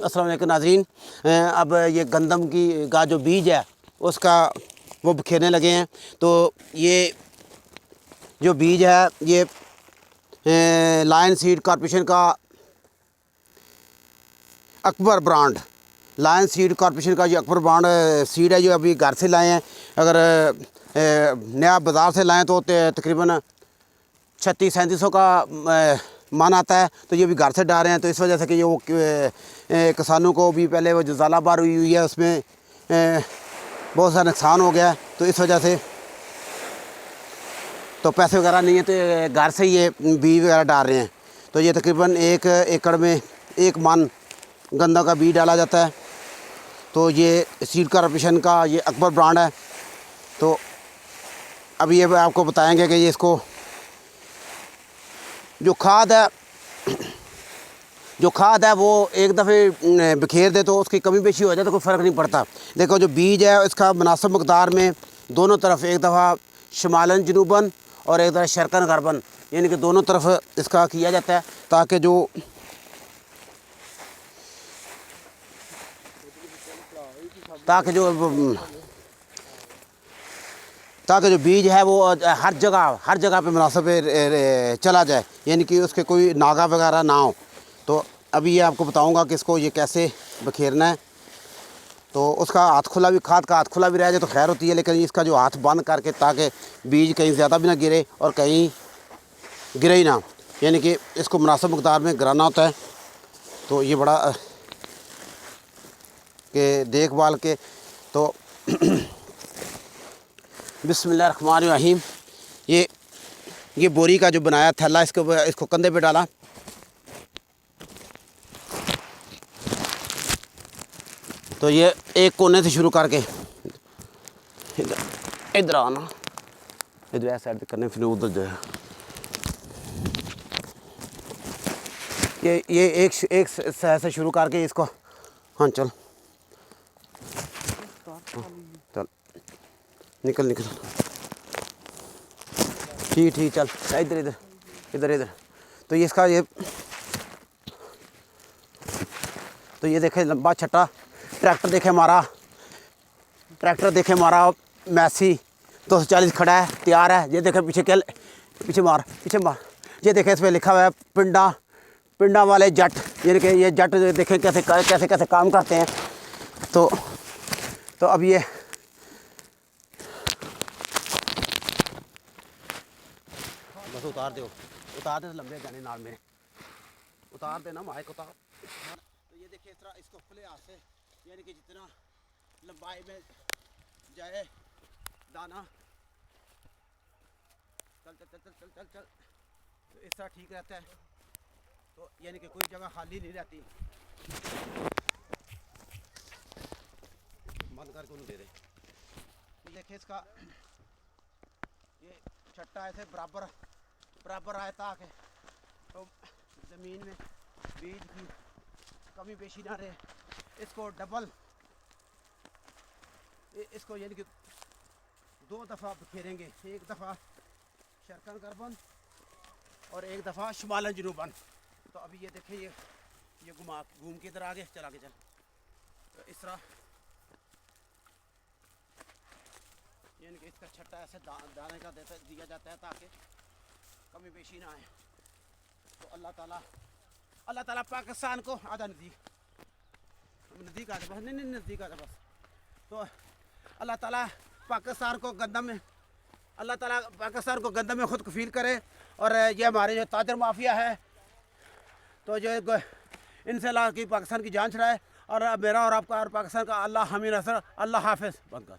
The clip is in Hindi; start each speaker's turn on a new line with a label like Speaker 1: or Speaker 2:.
Speaker 1: अस्सलाम वालेकुम नाज़रीन। अब ये गंदम का जो बीज है उसका वो बिखेरने लगे हैं। तो ये जो बीज है ये लायन सीड कॉर्पोरेशन का Akbar brand, lion seed corporation का ये अकबर ब्रांड सीड है जो अभी घर से लाए हैं। अगर नया बाज़ार से लाएँ तो तकरीबन 3600-3700 का मान आता है। तो ये भी घर से डाल रहे हैं। तो इस वजह से कि वो किसानों को भी पहले वो जो ज़ालाबार हुई है उसमें बहुत सारा नुकसान हो गया है। तो इस वजह से तो पैसे वगैरह नहीं है तो घर से ये बीज वगैरह डाल रहे हैं। तो ये तकरीबन 1 एकड़ में 1 मन गंदा का बीज डाला जाता है। तो ये सीड कॉर्पोरेशन का ये अकबर ब्रांड है। तो अभी ये आपको बताएंगे कि ये इसको जो खाद है वो एक दफ़े बिखेर दे तो उसकी कमी पेशी हो जाए तो कोई फ़र्क नहीं पड़ता। देखो जो बीज है इसका मुनासिब मकदार में दोनों तरफ, एक दफ़ा शुमालन जनूबन और एक दफ़ा शर्कन गरबन, यानी कि दोनों तरफ इसका किया जाता है ताकि जो बीज है वो हर जगह पे मुनासिब चला जाए, यानी कि उसके कोई नागा वगैरह ना हो। तो अभी ये आपको बताऊंगा कि इसको ये कैसे बिखेरना है। तो उसका हाथ खुला भी, खाद का हाथ खुला भी रह जाए तो खैर होती है, लेकिन इसका जो हाथ बंद करके ताकि बीज कहीं ज़्यादा भी ना गिरे और कहीं गिरे ही ना, यानी कि इसको मुनासिब मकदार में गिराना होता है। तो ये बड़ा के देखभाल के तो बिस्मिल्लाहिर्रहमानिर्रहीम। ये बोरी का जो बनाया थैला इसको कंधे पे डाला। तो ये एक कोने से शुरू करके इधर आना, इधर साइड करने, फिर उधर जो है ये एक से शुरू करके इसको, हाँ चल चल निकल ठीक चल इधर। तो ये इसका ये देखे लंबा छट्टा ट्रैक्टर देखे हमारा मैसी 240 खड़ा है, तैयार है। ये देखे पीछे मार। ये देखे इस पर लिखा हुआ है पिंडा वाले जट, यानी कि ये जट देखें कैसे काम करते हैं। तो अब ये बस उतार दे तो लंबे गाने नाल में उतार देना माइक उतार। तो ये देखिए इस तरह इसको खुले हाथ से, यानी कि जितना लंबाई में जाए दाना, चल तो इस तरह ठीक रहता है। तो यानी कि कोई जगह खाली नहीं रहती। बंद करके उन्हें दे दे। देखिए इसका ये छट्टा ऐसे बराबर आए ताकि तो ज़मीन में बीज की कमी पेशी ना रहे। इसको डबल इसको यानी कि 2 दफ़ा बिखेरेंगे, एक दफ़ा शर्कन गरबन और एक दफ़ा शुमालन जनूबन। तो अभी ये देखिए ये घूम के इधर आगे चल। तो इस तरह यानी कि इसका छट्टा ऐसे दाने का दिया जाता है ताकि कमी पेशी ना आए। तो अल्लाह ताला पाकिस्तान को आधा नज़दीक आ जाए, नहीं नज़दीक आ जाए बस। तो अल्लाह ताला पाकिस्तान को गंदम में खुद कफील करे। और ये हमारे जो ताजर माफिया है तो जो इनसे अल्लाह की पाकिस्तान की जान छुड़ाए। और मेरा और आपका और पाकिस्तान का अल्लाह हामी नसर, अल्लाह हाफिज़। बंद कर।